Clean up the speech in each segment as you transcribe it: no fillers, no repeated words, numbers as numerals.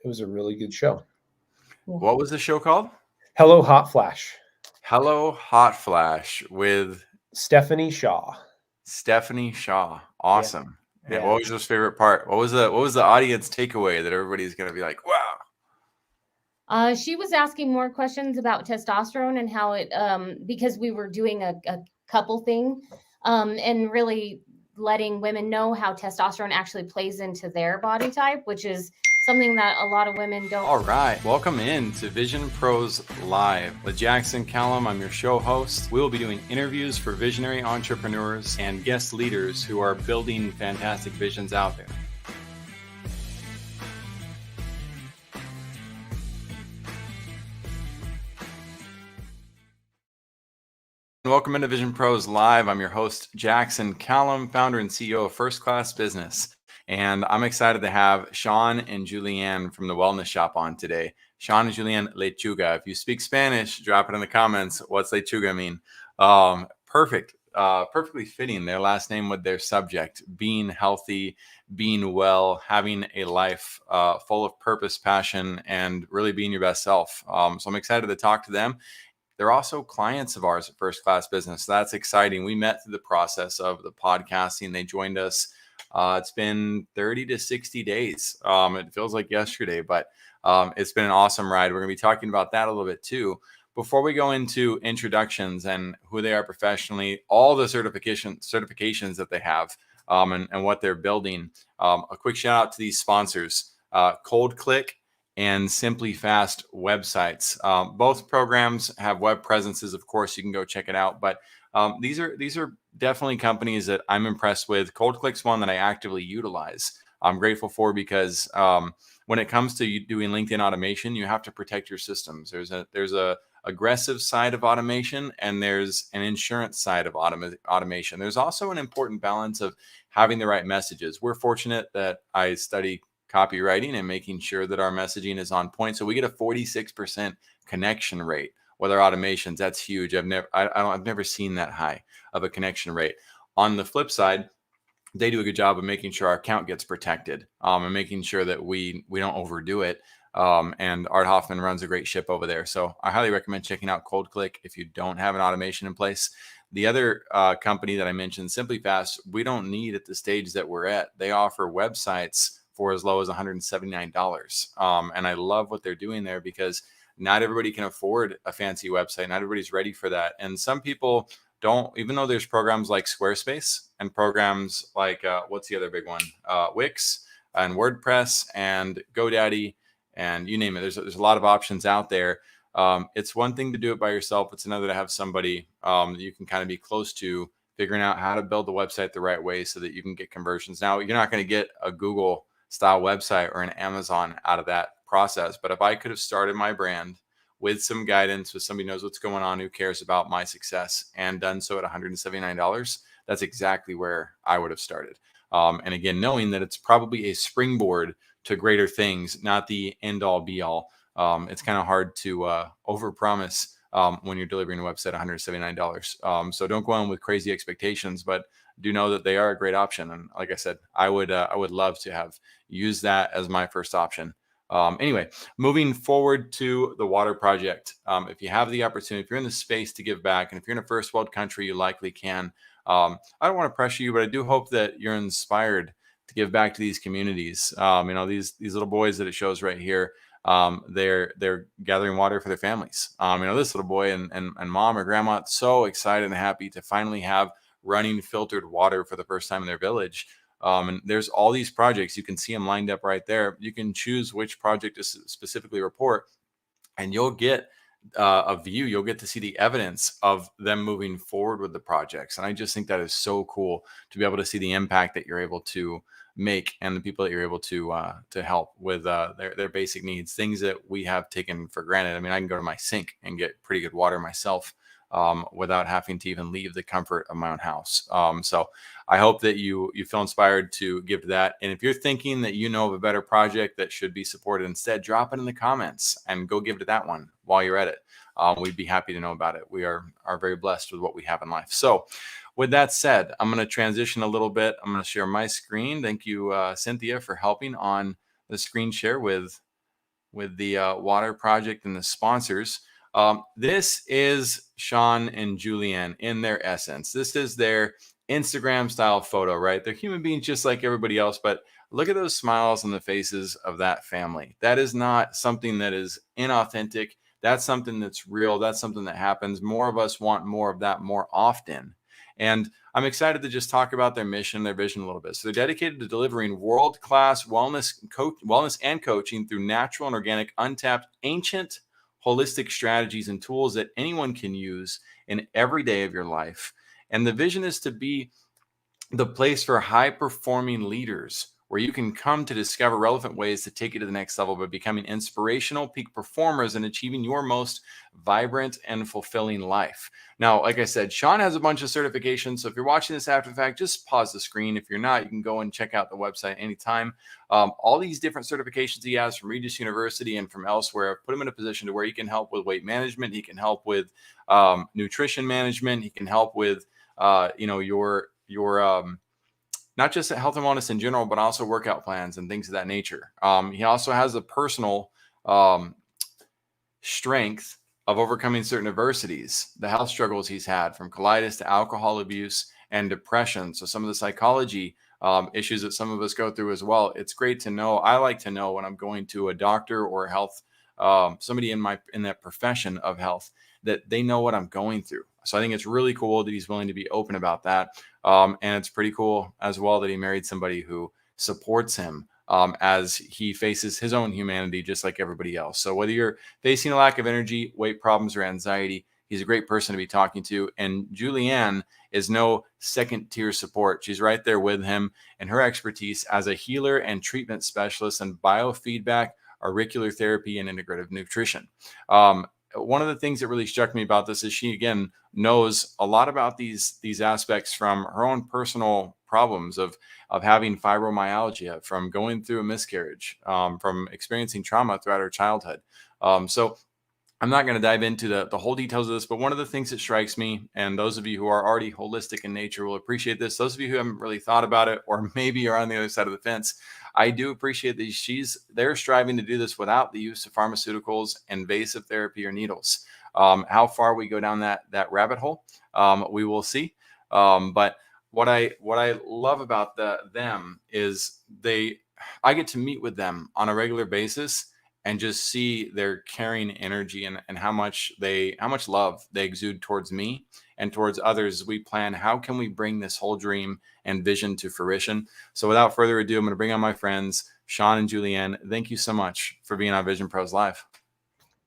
it was a really good show. What was the show called? Hello Hot Flash. Hello Hot Flash with Stephanie Shaw. Stephanie Shaw. Awesome. And Yeah. what was your favorite part? What was the audience takeaway that everybody's going to be like, wow? She was asking more questions about testosterone and how it, because we were doing a couple thing, and really letting women know how testosterone actually plays into their body type, which is something that a lot of women don't. All right. Welcome in to Vision Pros Live with Jackson Callum. I'm your show host. We will be doing interviews for visionary entrepreneurs and guest leaders who are building fantastic visions out there. Welcome into Vision Pros Live. I'm your host, Jackson Callum, founder and CEO of First Class Business. And I'm excited to have Sean and Julianne from the Wellness Shop on today. Sean and Julianne Lechuga. If you speak Spanish, drop it in the comments. What's Lechuga mean? Perfect. Perfectly fitting their last name with their subject, being healthy, being well, having a life full of purpose, passion, and really being your best self. So I'm excited to talk to them. They're also clients of ours at First Class Business. So that's exciting. We met through the process of the podcasting. They joined us. It's been 30 to 60 days. It feels like yesterday, but it's been an awesome ride. We're going to be talking about that a little bit too. Before we go into introductions and who they are professionally, all the certifications that they have, and what they're building, a quick shout out to these sponsors, ColdClick and SimplyFast websites. Both programs have web presences. Of course, you can go check it out. But these are definitely companies that I'm impressed with. ColdClick's one that I actively utilize. I'm grateful for because when it comes to doing LinkedIn automation, you have to protect your systems. There's a aggressive side of automation, and there's an insurance side of automation. There's also an important balance of having the right messages. We're fortunate that I study copywriting and making sure that our messaging is on point. So we get a 46% connection rate with our automations. That's huge. I've never seen that high of a connection rate. On the flip side, they do a good job of making sure our account gets protected, and making sure that we don't overdo it. And Art Hoffman runs a great ship over there. So I highly recommend checking out ColdClick if you don't have an automation in place. The other company that I mentioned, SimplyFast, we don't need at the stage that we're at. They offer websites for as low as $179. And I love what they're doing there because not everybody can afford a fancy website. Not everybody's ready for that. And some people don't, even though there's programs like Squarespace and programs like, what's the other big one? Wix and WordPress and GoDaddy and you name it. There's a lot of options out there. It's one thing to do it by yourself. It's another to have somebody that you can kind of be close to, figuring out how to build the website the right way so that you can get conversions. Now, you're not going to get a Google style website or an Amazon out of that process. But if I could have started my brand with some guidance, with somebody who knows what's going on, who cares about my success, and done so at $179, that's exactly where I would have started. And again, knowing that it's probably a springboard to greater things, not the end all be all. It's kind of hard to overpromise when you're delivering a website at $179. So don't go on with crazy expectations, but do know that they are a great option. And like I said, I would love to have used that as my first option. Anyway, moving forward to the water project. If you have the opportunity, if you're in the space to give back, and if you're in a first world country, you likely can. I don't want to pressure you, but I do hope that you're inspired to give back to these communities. These little boys that it shows right here, they're gathering water for their families. This little boy and mom or grandma, so excited and happy to finally have running filtered water for the first time in their village. And there's all these projects. You can see them lined up right there. You can choose which project to specifically report, and you'll get a view. You'll get to see the evidence of them moving forward with the projects. And I just think that is so cool to be able to see the impact that you're able to make and the people that you're able to help with their basic needs, things that we have taken for granted. I mean, I can go to my sink and get pretty good water myself without having to even leave the comfort of my own house. So I hope that you feel inspired to give to that. And if you're thinking that you know of a better project that should be supported instead, drop it in the comments and go give to that one while you're at it. We'd be happy to know about it. We are very blessed with what we have in life. So with that said, I'm going to transition a little bit. I'm going to share my screen. Thank you, Cynthia, for helping on the screen share with with the water project and the sponsors. This is Sean and Julianne in their essence. This is their Instagram style photo, right? They're human beings just like everybody else, but look at those smiles on the faces of that family. That is not something that is inauthentic. That's something that's real. That's something that happens. More of us want more of that more often. And I'm excited to just talk about their mission, their vision a little bit. So they're dedicated to delivering world-class wellness and coaching through natural and organic, untapped, ancient, holistic strategies and tools that anyone can use in every day of your life. And the vision is to be the place for high-performing leaders where you can come to discover relevant ways to take you to the next level by becoming inspirational peak performers and achieving your most vibrant and fulfilling life. Now, like I said, Sean has a bunch of certifications. So if you're watching this after the fact, just pause the screen. If you're not, you can go and check out the website anytime. All these different certifications he has from Regis University and from elsewhere put him in a position to where he can help with weight management. He can help with nutrition management. He can help with, your not just health and wellness in general, but also workout plans and things of that nature. He also has a personal strength of overcoming certain adversities, the health struggles he's had from colitis to alcohol abuse and depression. So some of the psychology issues that some of us go through as well. It's great to know. I like to know when I'm going to a doctor or a health, somebody in that profession of health, that they know what I'm going through. So I think it's really cool that he's willing to be open about that. And it's pretty cool as well that he married somebody who supports him as he faces his own humanity, just like everybody else. So whether you're facing a lack of energy, weight problems, or anxiety, he's a great person to be talking to. And Julianne is no second tier support. She's right there with him, and her expertise as a healer and treatment specialist in biofeedback, auricular therapy, and integrative nutrition. One of the things that really struck me about this is she, again, knows a lot about these aspects from her own personal problems of having fibromyalgia, from going through a miscarriage, from experiencing trauma throughout her childhood. So I'm not going to dive into the whole details of this, but one of the things that strikes me, and those of you who are already holistic in nature will appreciate this. Those of you who haven't really thought about it, or maybe are on the other side of the fence, I do appreciate that they're striving to do this without the use of pharmaceuticals, invasive therapy, or needles. How far we go down that rabbit hole, we will see. But what I love about them is I get to meet with them on a regular basis and just see their caring energy and how much love they exude towards me and towards others. We plan, how can we bring this whole dream and vision to fruition? So without further ado, I'm going to bring on my friends, Sean and Julianne. Thank you so much for being on Vision Pros Live.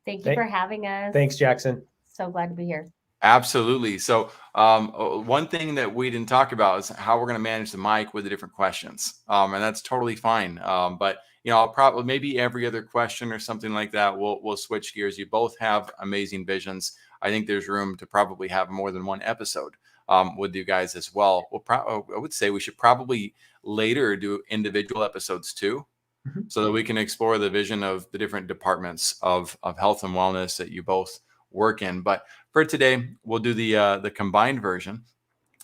Thank you for having us. Thanks, Jackson. So glad to be here. Absolutely. So one thing that we didn't talk about is how we're going to manage the mic with the different questions. And that's totally fine. But I'll probably, maybe every other question or something like that, we'll switch gears. You both have amazing visions. I think there's room to probably have more than one episode with you guys as well. I would say we should probably later do individual episodes too, so that we can explore the vision of the different departments of health and wellness that you both work in. But for today, we'll do the combined version.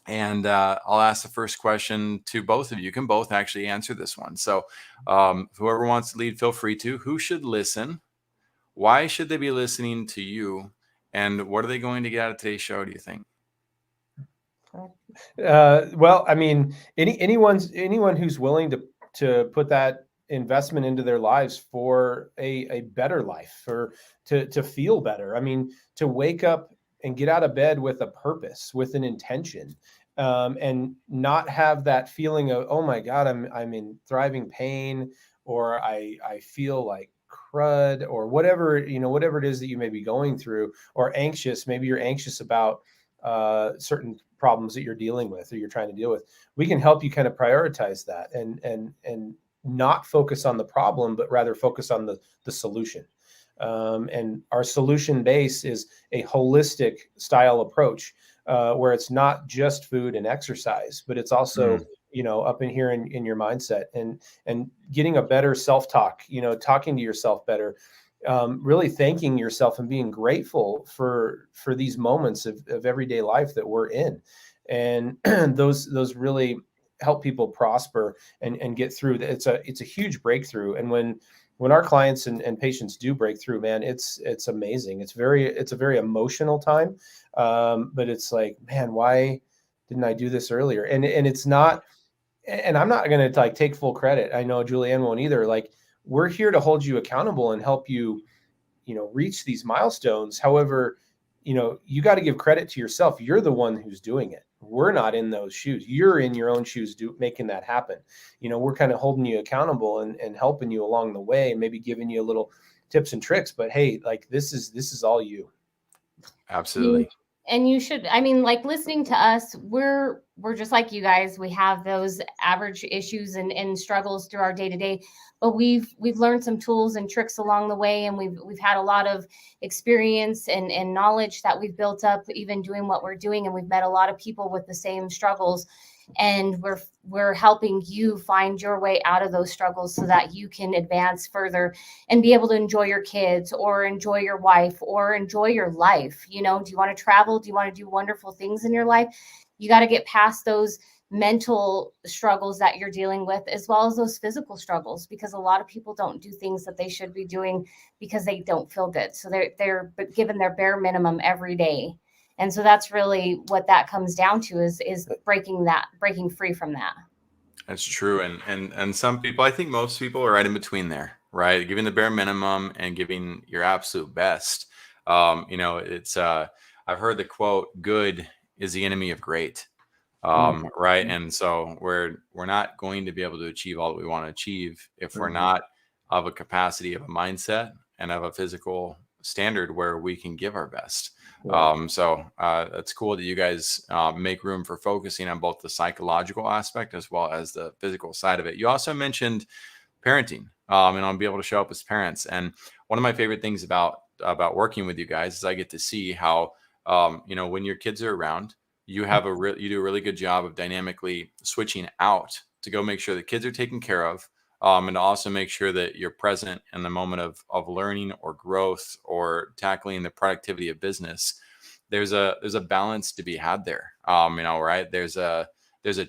And I'll ask the first question to both of you. You can both actually answer this one. So whoever wants to lead, feel free to. Who should listen? Why should they be listening to you? And what are they going to get out of today's show, do you think? Well, I mean, anyone who's willing to put that investment into their lives for a better life, or to feel better. I mean, to wake up and get out of bed with a purpose, with an intention, and not have that feeling of, oh my God, I'm in thriving pain, or I feel like crud, or whatever it is that you may be going through, or anxious. Maybe you're anxious about certain problems that you're dealing with or you're trying to deal with. We can help you kind of prioritize that and not focus on the problem, but rather focus on the solution. And our solution base is a holistic style approach, where it's not just food and exercise, but it's also, up in here in your mindset and getting a better self-talk, talking to yourself better, really thanking yourself and being grateful for these moments of everyday life that we're in. And those really help people prosper and get through. It's a huge breakthrough. And when when our clients and patients do break through, man, it's amazing. It's a very emotional time. But it's like, man, why didn't I do this earlier? And it's not, and I'm not going to like take full credit. I know Julianne won't either. Like, we're here to hold you accountable and help you, reach these milestones. However, you got to give credit to yourself. You're the one who's doing it. We're not in those shoes. You're in your own shoes making that happen. We're kind of holding you accountable and helping you along the way, maybe giving you a little tips and tricks, but hey, like this is all you. Absolutely. And you should, I mean, like listening to us, we're just like you guys. We have those average issues and struggles through our day to day, but we've learned some tools and tricks along the way. And we've had a lot of experience and knowledge that we've built up even doing what we're doing. And we've met a lot of people with the same struggles, and we're helping you find your way out of those struggles so that you can advance further and be able to enjoy your kids or enjoy your wife or enjoy your life. Do you want to travel? Do you want to do wonderful things in your life? You got to get past those mental struggles that you're dealing with, as well as those physical struggles, because a lot of people don't do things that they should be doing because they don't feel good. So they're given their bare minimum every day. And so that's really what that comes down to is breaking free from that. That's true. And some people, I think most people are right in between there, right? Giving the bare minimum and giving your absolute best. It's I've heard the quote, good is the enemy of great. Right. And so we're not going to be able to achieve all that we want to achieve if we're not of a capacity, of a mindset, and of a physical standard where we can give our best. So it's cool that you guys make room for focusing on both the psychological aspect as well as the physical side of it. You also mentioned parenting, and I'll be able to show up as parents. And one of my favorite things about working with you guys is I get to see how, when your kids are around, you do a really good job of dynamically switching out to go make sure the kids are taken care of. And to also make sure that you're present in the moment of learning or growth or tackling the productivity of business. There's a balance to be had there. Right? There's a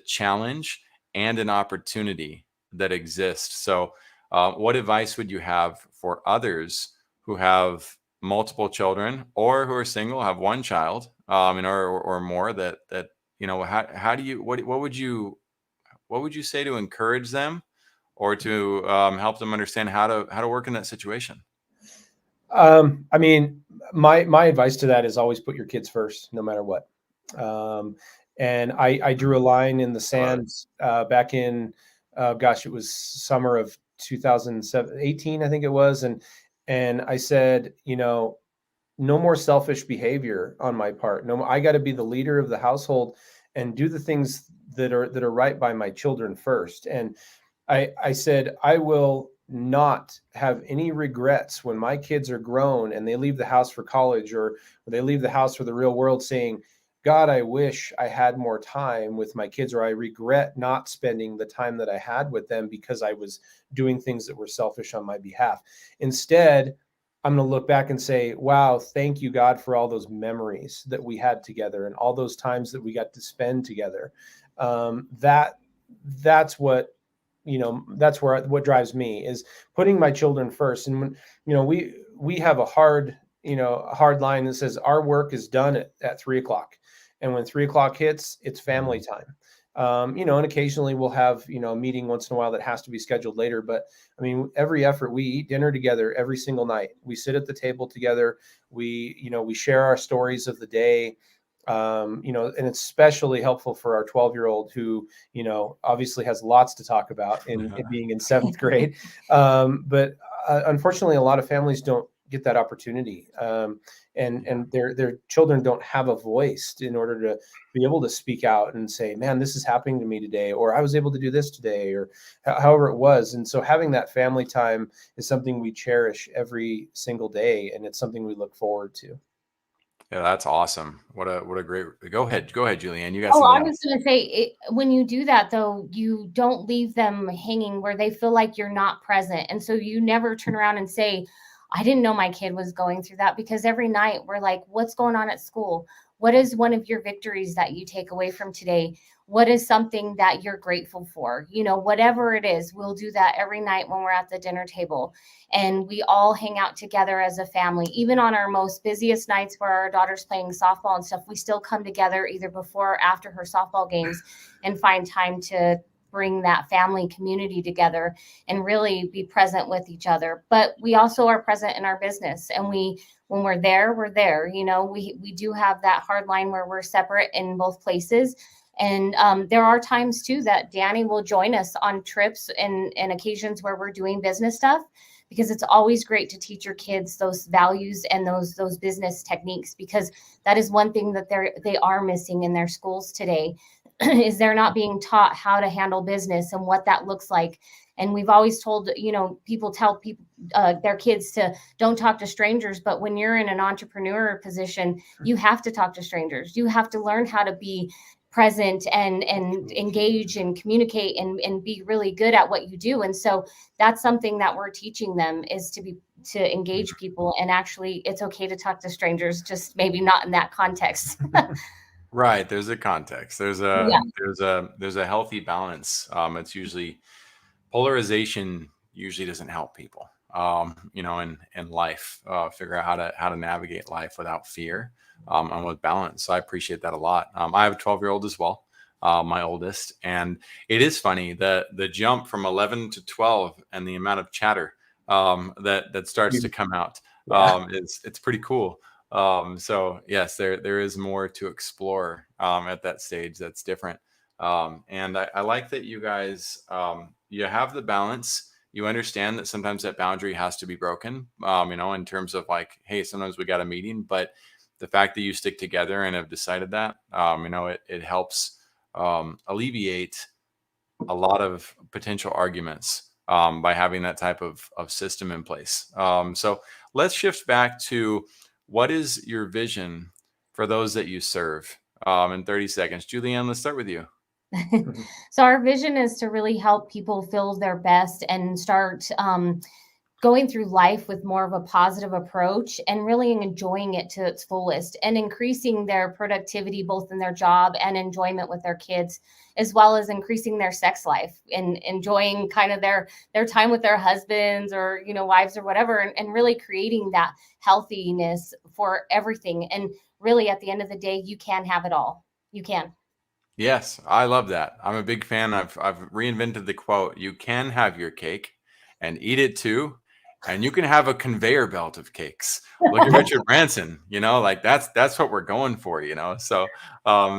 challenge and an opportunity that exists. So what advice would you have for others who have multiple children or who are single, have one child, or more that how do you, what would you say to encourage them or to help them understand how to work in that situation? I mean, my advice to that is always put your kids first, no matter what. And I drew a line in the sand back in, it was summer of 2018, I think it was. And I said, no more selfish behavior on my part. No, I got to be the leader of the household and do the things that are right by my children first. And I said, I will not have any regrets when my kids are grown and they leave the house for college or they leave the house for the real world saying, God, I wish I had more time with my kids, or I regret not spending the time that I had with them because I was doing things that were selfish on my behalf. Instead, I'm going to look back and say, wow, thank you, God, for all those memories that we had together and all those times that we got to spend together. That's what, what drives me is putting my children first. And when, we have a hard line that says our work is done at 3:00. And when 3:00 hits, it's family time. And occasionally we'll have, a meeting once in a while that has to be scheduled later. But I mean, every effort, we eat dinner together every single night. We sit at the table together. We share our stories of the day. And it's especially helpful for our 12-year-old who, obviously has lots to talk about in being in 7th grade. But unfortunately, a lot of families don't get that opportunity. And their children don't have a voice in order to be able to speak out and say, man, this is happening to me today, or I was able to do this today, or however it was. And so having that family time is something we cherish every single day. And it's something we look forward to. Yeah, that's awesome. What a great, go ahead, Julianne. You got I was going to say, when you do that, though, you don't leave them hanging where they feel like you're not present. And so you never turn around and say, I didn't know my kid was going through that, because every night we're like, what's going on at school? what is one of your victories that you take away from today? What is something that you're grateful for? You know, whatever it is, we'll do that every night when we're at the dinner table. And we all hang out together as a family. Even on our most busiest nights where our daughter's playing softball and stuff, we still come together either before or after her softball games and find time to bring that family community together and really be present with each other. But we also are present in our business, and when we're there, we're there. You know, we do have that hard line where we're separate in both places. And there are times too that Danny will join us on trips and occasions where we're doing business stuff, because it's always great to teach your kids those values and those business techniques, because that is one thing that they are missing in their schools today is they're not being taught how to handle business and what that looks like. And we've always told, you know, people tell people their kids to don't talk to strangers. But when you're in an entrepreneur position, you have to talk to strangers. You have to learn how to be present and engage and communicate and be really good at what you do. And so that's something that we're teaching them, is to engage people. And actually, it's okay to talk to strangers, just maybe not in that context. Right. There's a context. There's Yeah. a healthy balance. It's usually polarization usually doesn't help people. You know, in life, figure out how to navigate life without fear, and with balance. So I appreciate that a lot. I have a 12-year-old as well, my oldest, and it is funny the jump from 11 to 12 and the amount of chatter that starts to come out. Yeah. It's pretty cool. So yes, there is more to explore at that stage that's different. And I like that you guys, you have the balance. You understand that sometimes that boundary has to be broken, you know, in terms of like, hey, sometimes we got a meeting, but the fact that you stick together and have decided that, you know, it helps alleviate a lot of potential arguments by having that type of system in place. So let's shift back to, what is your vision for those that you serve, in 30 seconds? Julianne, let's start with you. So our vision is to really help people feel their best and start going through life with more of a positive approach and really enjoying it to its fullest, and increasing their productivity both in their job and enjoyment with their kids, as well as increasing their sex life and enjoying kind of their time with their husbands or, you know, wives or whatever, and really creating that healthiness for everything. And really, at the end of the day, you can have it all. You can. Yes, I love that. I'm a big fan. I've reinvented the quote. You can have your cake and eat it too. And you can have a conveyor belt of cakes. Look at Richard Branson, you know, like that's what we're going for, you know. So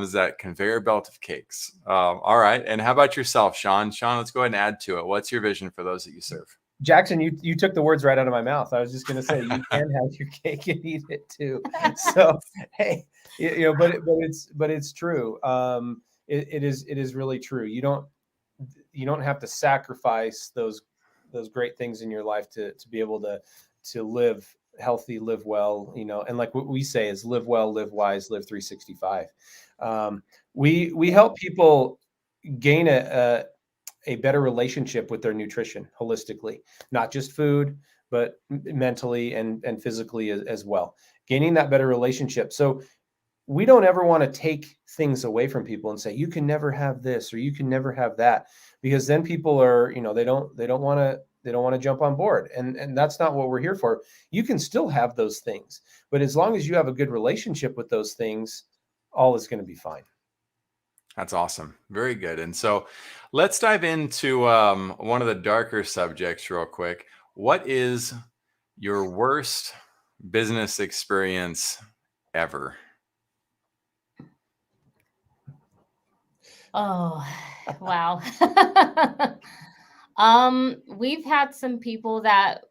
is that conveyor belt of cakes. All right. And how about yourself, Sean? Sean, let's go ahead and add to it. What's your vision for those that you serve? Jackson, you took the words right out of my mouth. I was just going to say, you can have your cake and eat it too. So, hey, you know, but it's true. It is really true. You don't have to sacrifice those great things in your life to be able to live healthy, live well, you know. And like what we say is, live well, live wise, live 365. We help people gain a better relationship with their nutrition holistically, not just food, but mentally and physically as well. Gaining that better relationship. So we don't ever want to take things away from people and say, you can never have this or you can never have that, because then people are, you know, they don't want to jump on board. And that's not what we're here for. You can still have those things, but as long as you have a good relationship with those things, all is going to be fine. That's awesome. Very good. And so let's dive into one of the darker subjects real quick. What is your worst business experience ever? Oh, wow. We've had some people that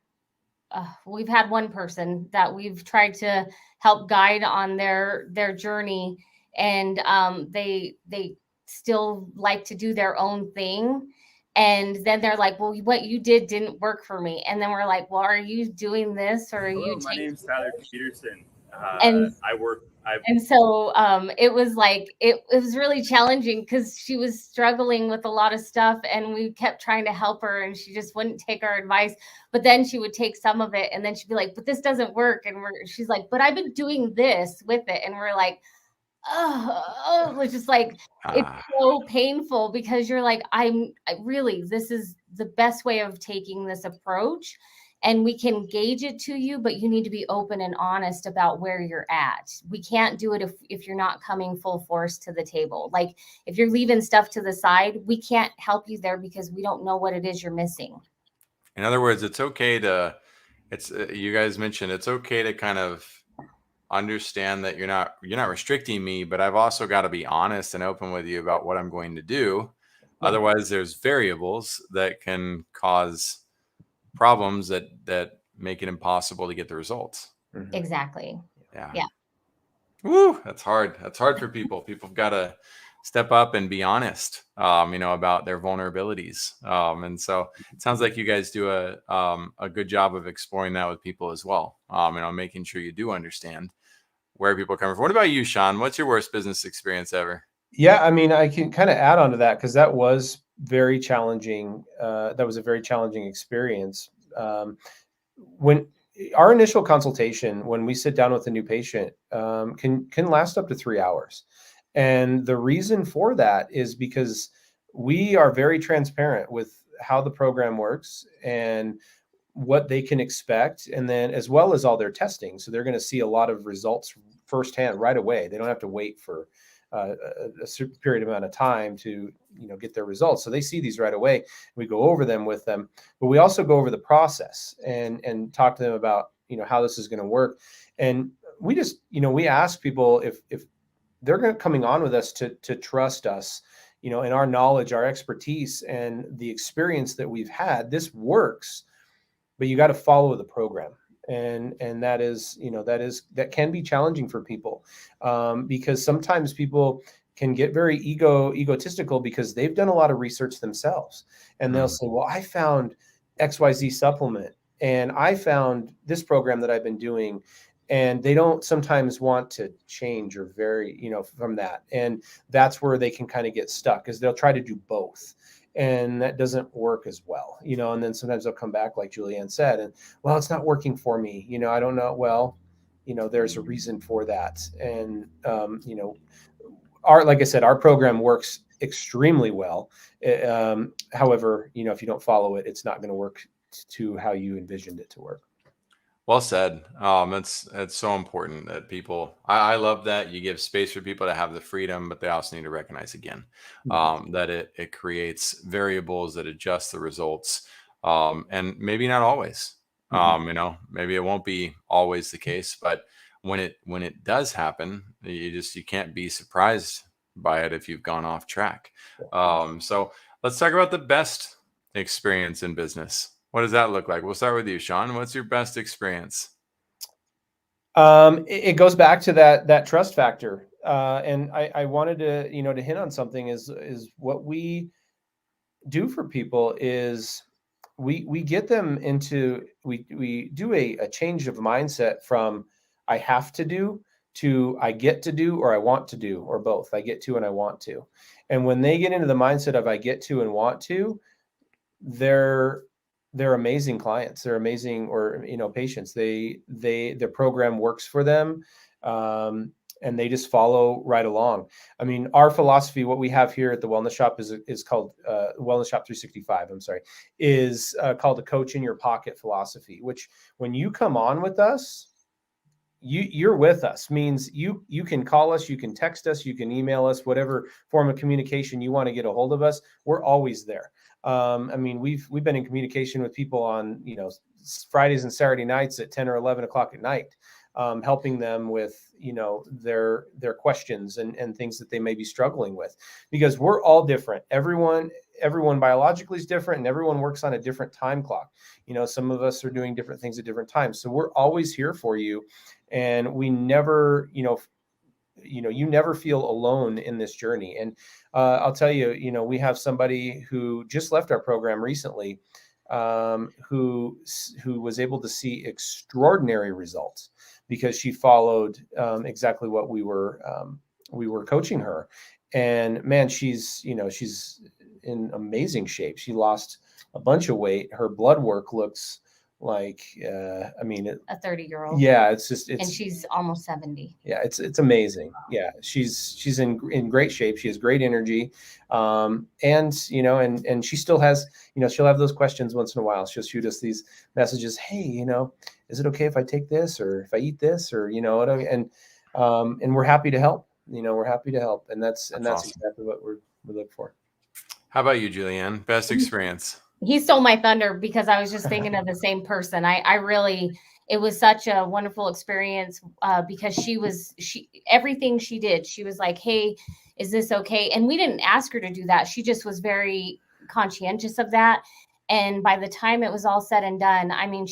we've had one person that we've tried to help guide on their journey, and they still like to do their own thing. And then they're like, well, what you did didn't work for me. And then we're like, well, are you doing this, or are Hello, you my taking name's Tyler Peterson. and I and so it was like it was really challenging because she was struggling with a lot of stuff, and we kept trying to help her, and she just wouldn't take our advice. But then she would take some of it, and then she'd be like, but this doesn't work. And she's like, but I've been doing this with it. And we're like, it's just like, it's Ah, so painful because you're like, really, this is the best way of taking this approach. And we can gauge it to you, but you need to be open and honest about where you're at. We can't do it if you're not coming full force to the table. Like if you're leaving stuff to the side, we can't help you there because we don't know what it is you're missing. in other words, it's okay to, it's you guys mentioned it's okay to kind of understand that you're not restricting me, but I've also got to be honest and open with you about what I'm going to do. Yeah. Otherwise, there's variables that can cause problems that make it impossible to get the results. Mhm. Exactly. Yeah. Yeah. Woo, that's hard. That's hard for people. People have got to step up and be honest, about their vulnerabilities. And so it sounds like you guys do a good job of exploring that with people as well. Making sure you do understand where people are coming from. What about you, Sean? What's your worst business experience ever? Yeah, I mean, I can kind of add on to that because that was very challenging. That was a very challenging experience. When our initial consultation, when we sit down with a new patient, can last up to 3 hours, and the reason for that is because we are very transparent with how the program works and what they can expect, and then as well as all their testing. So they're going to see a lot of results firsthand right away. They don't have to wait for a certain period amount of time to get their results. So they see these right away. We go over them with them, but we also go over the process and talk to them about how this is going to work. And we just we ask people if they're coming on with us to trust us, in our knowledge, our expertise, and the experience that we've had. This works, but you got to follow the program. And that can be challenging for people, because sometimes people can get very egotistical because they've done a lot of research themselves, and they'll Mm. say, well, I found XYZ supplement and I found this program that I've been doing, and they don't sometimes want to change or vary from that. And that's where they can kind of get stuck, because they'll try to do both, and that doesn't work as well. And then sometimes they'll come back, like Julianne said, and, well, it's not working for me. I don't know. Well, there's a reason for that. And like I said, our program works extremely well. However, if you don't follow it, it's not going to work to how you envisioned it to work. Well said. It's so important that people. I love that you give space for people to have the freedom, but they also need to recognize again that it creates variables that adjust the results, and maybe not always. Maybe it won't be always the case, but when it does happen, you can't be surprised by it if you've gone off track. So let's talk about the best experience in business. What does that look like? We'll start with you, Sean. What's your best experience? It goes back to that trust factor, and I wanted to hit on something. Is what we do for people is we get them into we do a change of mindset from I have to do to I get to do, or I want to do, or both. I get to and I want to. And when they get into the mindset of I get to and want to, they're amazing clients. They're amazing, or patients. Their program works for them. And they just follow right along. I mean, our philosophy, what we have here at the Wellness Shop is called Wellness Shop 365. I'm sorry, is called the Coach in Your Pocket philosophy. Which, when you come on with us, you're with us. Means you can call us, you can text us, you can email us, whatever form of communication you want to get a hold of us. We're always there. I mean, we've been in communication with people on Fridays and Saturday nights at 10 or 11 o'clock at night, helping them with their questions and things that they may be struggling with, because we're all different. Everyone biologically is different, and everyone works on a different time clock. Some of us are doing different things at different times, so we're always here for you, and we never you never feel alone in this journey. And I'll tell you, we have somebody who just left our program recently, who was able to see extraordinary results because she followed exactly what we were coaching her. And man, she's in amazing shape. She lost a bunch of weight. Her blood work looks I mean, A 30-year-old. yeah, it's just, And it's, she's almost 70. yeah, it's amazing. Yeah, she's in great shape. She has great energy, and and she still has, she'll have those questions once in a while. She'll shoot us these messages. Hey, is it okay if I take this, or if I eat this, or and we're happy to help. We're happy to help, and that's awesome. exactly what we look for. How about you, Julianne? Best experience? He stole my thunder because I was just thinking of the same person. I really, it was such a wonderful experience because everything she did, she was like, hey, is this okay? And we didn't ask her to do that. She just was very conscientious of that. And by the time it was all said and done, I mean,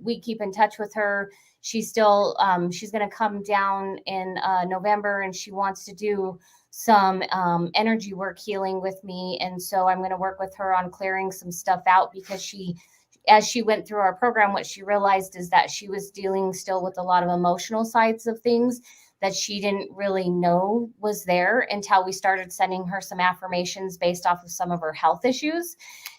we keep in touch with her. She's still, she's going to come down in November, and she wants to do some energy work healing with me. And so I'm going to work with her on clearing some stuff out, because as she went through our program, what she realized is that she was dealing still with a lot of emotional sides of things that she didn't really know was there until we started sending her some affirmations based off of some of her health issues.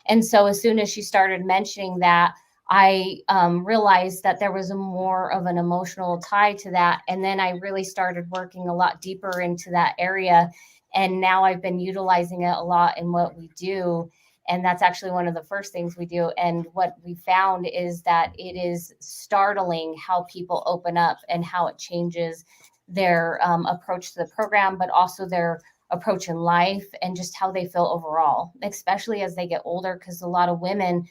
And so as soon as she started mentioning that, I realized that there was more of an emotional tie to that. And then I really started working a lot deeper into that area. And now I've been utilizing it a lot in what we do. And that's actually one of the first things we do. And what we found is that it is startling how people open up and how it changes their approach to the program, but also their approach in life and just how they feel overall, especially as they get older. Because a lot of women,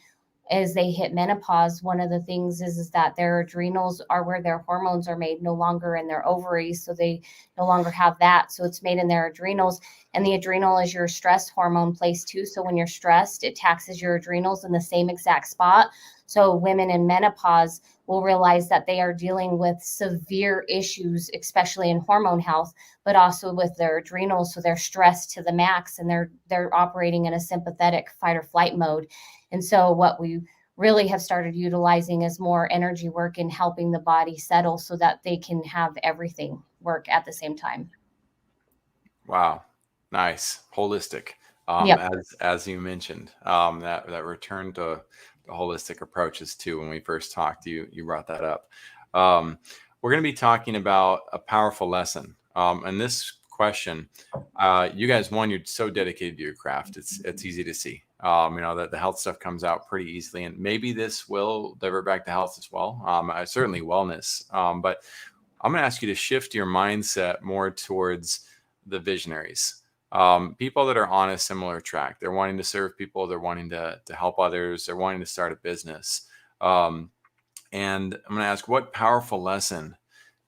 as they hit menopause, one of the things is that their adrenals are where their hormones are made, no longer in their ovaries. So they no longer have that. So it's made in their adrenals. And the adrenal is your stress hormone place too. So when you're stressed, it taxes your adrenals in the same exact spot. So women in menopause will realize that they are dealing with severe issues, especially in hormone health, but also with their adrenals. So they're stressed to the max, and they're operating in a sympathetic fight or flight mode. And so what we really have started utilizing is more energy work and helping the body settle so that they can have everything work at the same time. Wow. Nice. Holistic. Yep. As you mentioned, that return to the holistic approaches too. When we first talked, you brought that up. We're going to be talking about a powerful lesson. And this question, you guys, you're so dedicated to your craft. It's easy to see. That the health stuff comes out pretty easily, and maybe this will divert back to health as well. Certainly wellness. But I'm going to ask you to shift your mindset more towards the visionaries, people that are on a similar track. They're wanting to serve people. They're wanting to help others. They're wanting to start a business. And I'm going to ask, what powerful lesson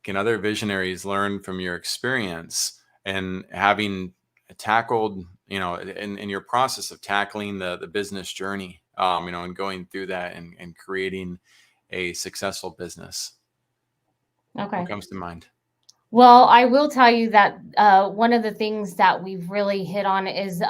can other visionaries learn from your experience and having tackled, in your process of tackling the business journey, and going through that and creating a successful business? Okay. What comes to mind? Well, I will tell you that one of the things that we've really hit on is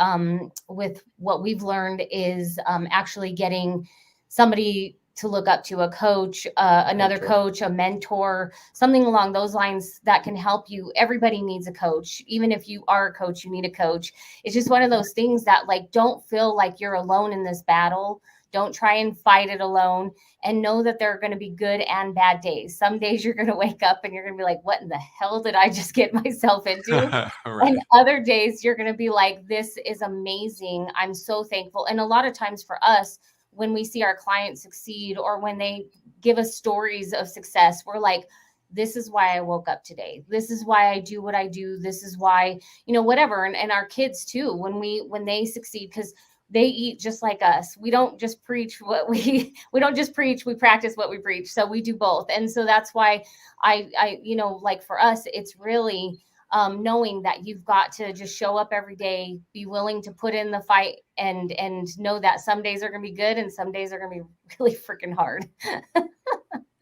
with what we've learned is actually getting somebody to look up to, a coach, another Mentor. coach, a mentor, something along those lines that can help you. Everybody needs a coach. Even if you are a coach, you need a coach. It's just one of those things that, like, don't feel like you're alone in this battle. Don't try and fight it alone, and know that there are going to be good and bad days. Some days you're going to wake up and you're going to be like, what in the hell did I just get myself into? Right. And other days you're going to be like, this is amazing. I'm so thankful. And a lot of times for us, when we see our clients succeed, or when they give us stories of success, we're like, this is why I woke up today. This is why I do what I do. This is why, whatever. And our kids too, when they succeed, because they eat just like us. We don't just preach we don't just preach, we practice what we preach. So we do both. And so that's why I like for us, it's really knowing that you've got to just show up every day, be willing to put in the fight, and know that some days are going to be good and some days are going to be really freaking hard.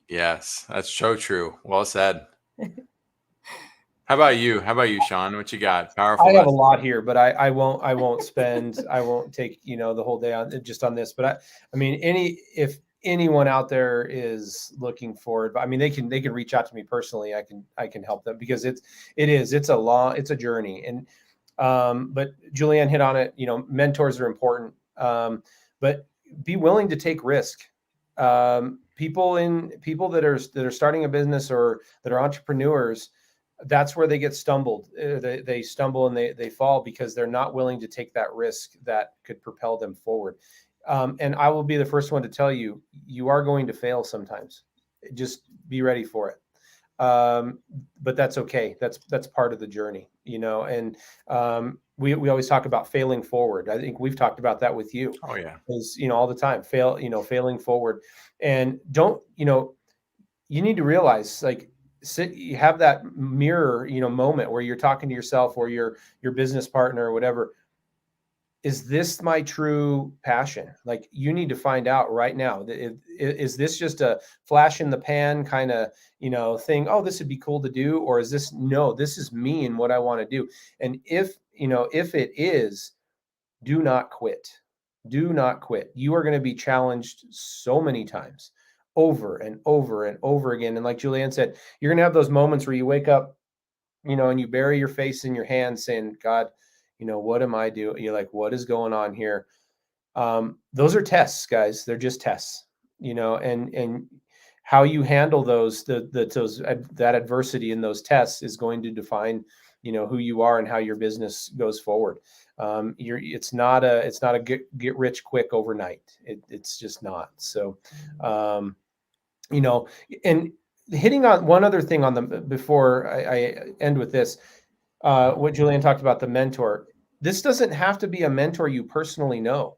Yes, that's so true. Well said. How about you, Sean? What you got? Powerful. I have a lesson. lot here, but I won't I won't take the whole day on this. But I mean, if anyone out there is looking forward, I mean, they can reach out to me personally. I can help them, because it's a journey. And but Julianne hit on it. Mentors are important, but be willing to take risk. people that are starting a business or that are entrepreneurs, that's where they get stumbled. They stumble and they fall because they're not willing to take that risk that could propel them forward. And I will be the first one to tell you, you are going to fail sometimes. Just be ready for it. But that's okay. That's part of the journey, and we always talk about failing forward. I think we've talked about that with you. Oh yeah. Is, all the time, failing forward. And don't, you need to realize, like, you have that mirror, moment where you're talking to yourself or your business partner or whatever. Is this my true passion? Like, you need to find out right now. Is this just a flash in the pan kind of, thing? Oh, this would be cool to do. Or is this, no, this is me and what I want to do. And if it is, do not quit. Do not quit. You are going to be challenged so many times, over and over and over again. And like Julianne said, you're going to have those moments where you wake up, and you bury your face in your hands saying, God, what am I doing? You're like, what is going on here? Those are tests, guys. They're just tests, and how you handle that adversity in those tests is going to define, who you are and how your business goes forward. It's not a get rich quick overnight. It's just not. So, and hitting on one other thing before I end with this, what Julianne talked about, the mentor. This doesn't have to be a mentor you personally know.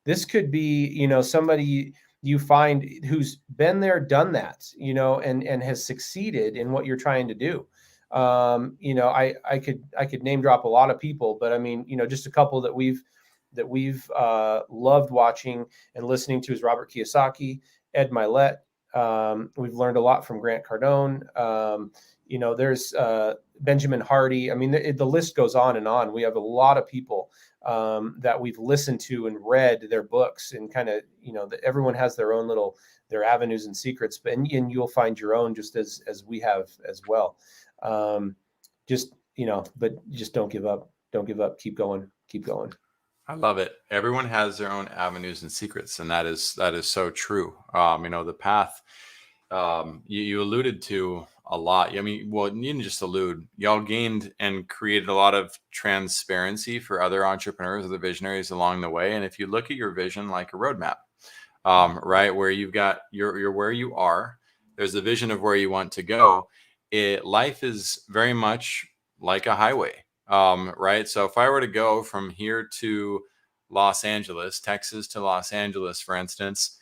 This could be, somebody you find who's been there, done that, and has succeeded in what you're trying to do. I could name drop a lot of people, but I mean, just a couple that we've loved watching and listening to is Robert Kiyosaki, Ed Milet. We've learned a lot from Grant Cardone. There's Benjamin Hardy. I mean, the list goes on and on. We have a lot of people that we've listened to and read their books, and kind of, everyone has their own their avenues and secrets, and you'll find your own, just as we have as well. But just don't give up. Don't give up. Keep going. Keep going. I love it. Everyone has their own avenues and secrets, and that is so true. The path, you alluded to a lot. I mean, well, you didn't just allude. Y'all gained and created a lot of transparency for other entrepreneurs, other visionaries along the way. And if you look at your vision like a roadmap, right, where you've got you're where you are, there's a vision of where you want to go. Life is very much like a highway. Right. So if I were to go from here to Los Angeles, Texas to Los Angeles, for instance,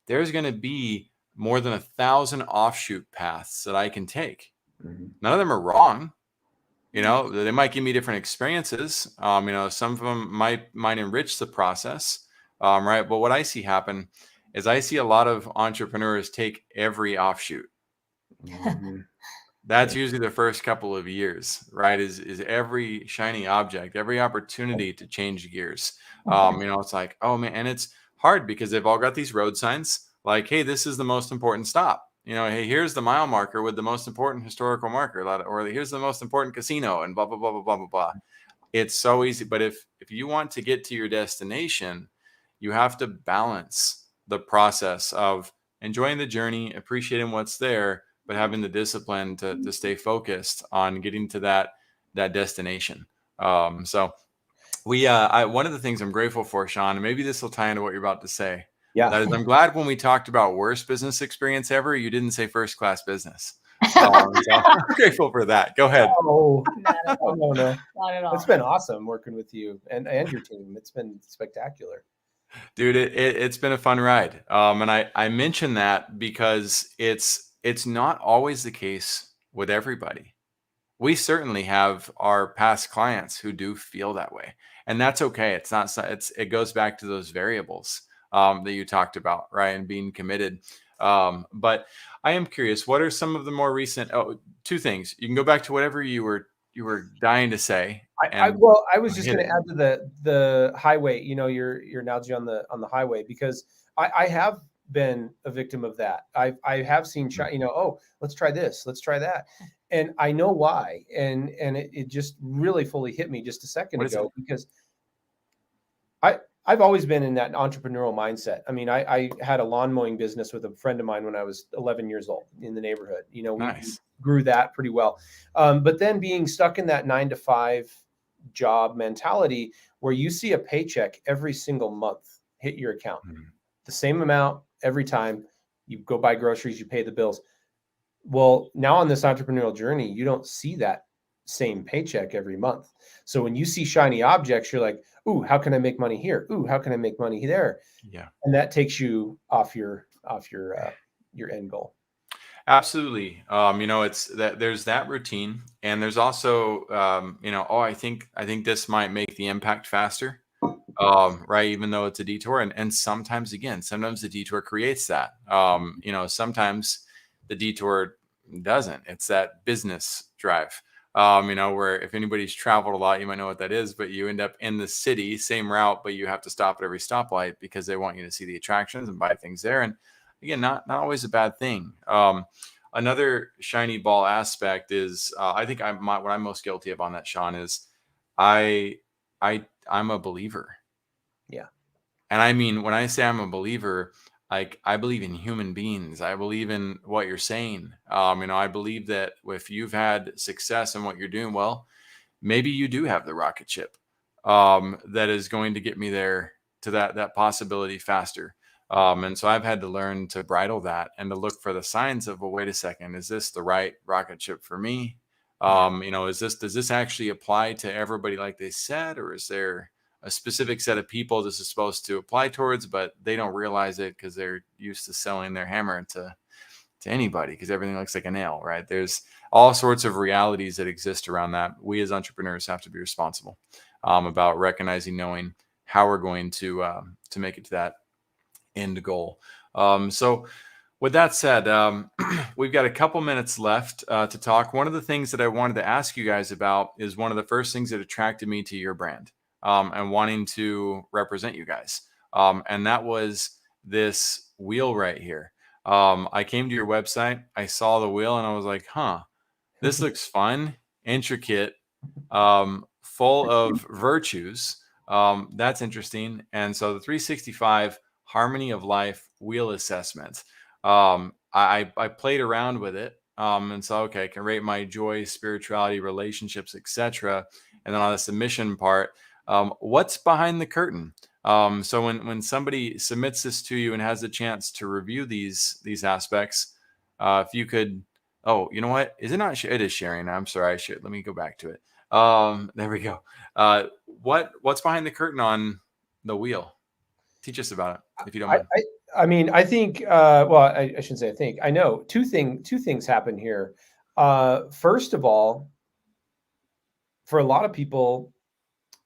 there's going to be more than 1,000 offshoot paths that I can take. Mm-hmm. None of them are wrong. They might give me different experiences. Some of them might enrich the process. Right. But what I see happen is I see a lot of entrepreneurs take every offshoot. Mm-hmm. That's usually the first couple of years, right? Is every shiny object, every opportunity to change gears. It's like, oh man, and it's hard because they've all got these road signs like, hey, this is the most important stop. Hey, here's the mile marker with the most important historical marker, or here's the most important casino, and blah, blah, blah, blah, blah, blah, blah. It's so easy. But if you want to get to your destination, you have to balance the process of enjoying the journey, appreciating what's there, but having the discipline to stay focused on getting to that destination. So one of the things I'm grateful for, Sean, and maybe this will tie into what you're about to say. Yeah. That is, I'm glad when we talked about worst business experience ever, you didn't say first class business. So I'm grateful for that. Go ahead. No. Not at all. It's been awesome working with you and your team. It's been spectacular. Dude, it's been a fun ride. And I mention that because it's not always the case with everybody. We certainly have our past clients who do feel that way, and that's okay. It goes back to those variables that you talked about, right? And being committed. But I am curious, what are some of the more recent, two things. You can go back to whatever you were dying to say. I was just going to add to the highway, your analogy on the highway, because I have been a victim of that. I have seen, oh, let's try this, let's try that. And I know why. And it just really fully hit me just a second ago, because I've always been in that entrepreneurial mindset. I mean, I had a lawn mowing business with a friend of mine when I was 11 years old in the neighborhood. You know, we Nice. grew that pretty well. But then being stuck in that 9 to 5 job mentality where you see a paycheck every single month hit your account, Mhm. the same amount every time you go buy groceries, you pay the bills. Well, now on this entrepreneurial journey, you don't see that same paycheck every month. So when you see shiny objects, you're like, "Ooh, how can I make money here? Ooh, how can I make money there?" Yeah. And that takes you off your end goal. Absolutely. You know, it's that there's that routine, and there's also, you know, oh, I think this might make the impact faster. Right. Even though it's a detour, and sometimes again, sometimes the detour creates that. You know, sometimes the detour doesn't. It's that business drive. You know, where if anybody's traveled a lot, you might know what that is, but you end up in the city, same route, but you have to stop at every stoplight because they want you to see the attractions and buy things there. And again, not always a bad thing. Another shiny ball aspect is, I think what I'm most guilty of on that, Sean, is I I'm a believer. Yeah. And I mean, when I say I'm a believer, like I believe in human beings. I believe in what you're saying. You know, I believe that if you've had success in what you're doing, well, maybe you do have the rocket ship that is going to get me there to that possibility faster. And so I've had to learn to bridle that and to look for the signs of, well, wait a second, is this the right rocket ship for me? You know, does this actually apply to everybody like they said, or is there a specific set of people this is supposed to apply towards, but they don't realize it because they're used to selling their hammer to anybody because everything looks like a nail, right? There's all sorts of realities that exist around that. We as entrepreneurs have to be responsible about recognizing, knowing how we're going to make it to that end goal. So with that said, we've got a couple minutes left to talk. One of the things that I wanted to ask you guys about is one of the first things that attracted me to your brand and wanting to represent you guys. And that was this wheel right here. I came to your website, I saw the wheel, and I was like, huh, this looks fun, intricate, full of virtues. That's interesting. And so the 365 Harmony of Life wheel assessment. I played around with it. And so, okay, I can rate my joy, spirituality, relationships, etc. And then on the submission part, what's behind the curtain? So when somebody submits this to you and has a chance to review these aspects, if you could, oh, you know what? Is it not? It is sharing. I'm sorry. Let me go back to it. There we go. What's behind the curtain on the wheel? Teach us about it, if you don't mind. I mean, I think, well, I shouldn't say I think. I know two things happen here. First of all, for a lot of people,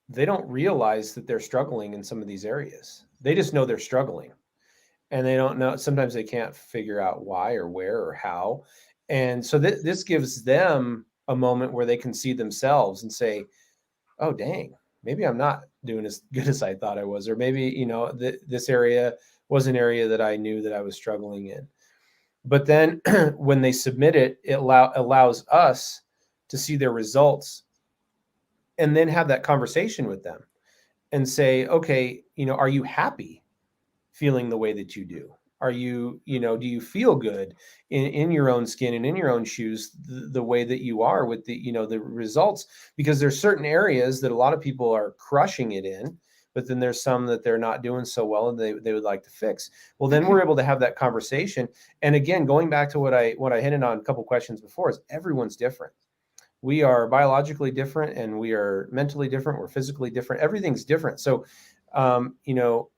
they don't realize that they're struggling in some of these areas. They just know they're struggling, and they don't know. Sometimes they can't figure out why or where or how. And so this gives them a moment where they can see themselves and say, "Oh, dang, maybe I'm not doing as good as I thought I was," or maybe, you know, this area was an area that I knew that I was struggling in. But then when they submit it, it allows us to see their results and then have that conversation with them and say, okay, you know, are you happy feeling the way that you do? Are you, you know, do you feel good in your own skin and in your own shoes the way that you are with the, you know, the results? Because there's certain areas that a lot of people are crushing it in, but then there's some that they're not doing so well and they would like to fix. Well, then we're able to have that conversation. And again, going back to what I hinted on a couple questions before, is everyone's different. We are biologically different, and we are mentally different. We're physically different. Everything's different. So, you know,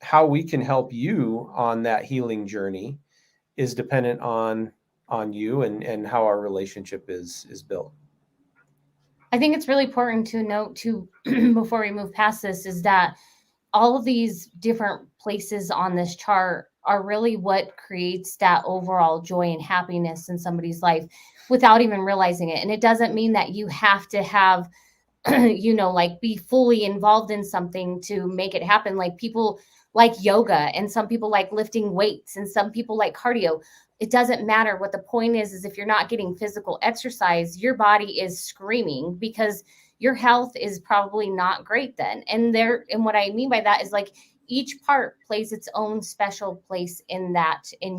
how we can help you on that healing journey is dependent on you and how our relationship is built. I think it's really important to note too, before we move past this, is that all of these different places on this chart are really what creates that overall joy and happiness in somebody's life without even realizing it. And it doesn't mean that you have to have, you know, like be fully involved in something to make it happen. Like people like yoga, and some people like lifting weights, and some people like cardio. It doesn't matter. What the point is if you're not getting physical exercise, your body is screaming because your health is probably not great then. And what I mean by that is like each part plays its own special place in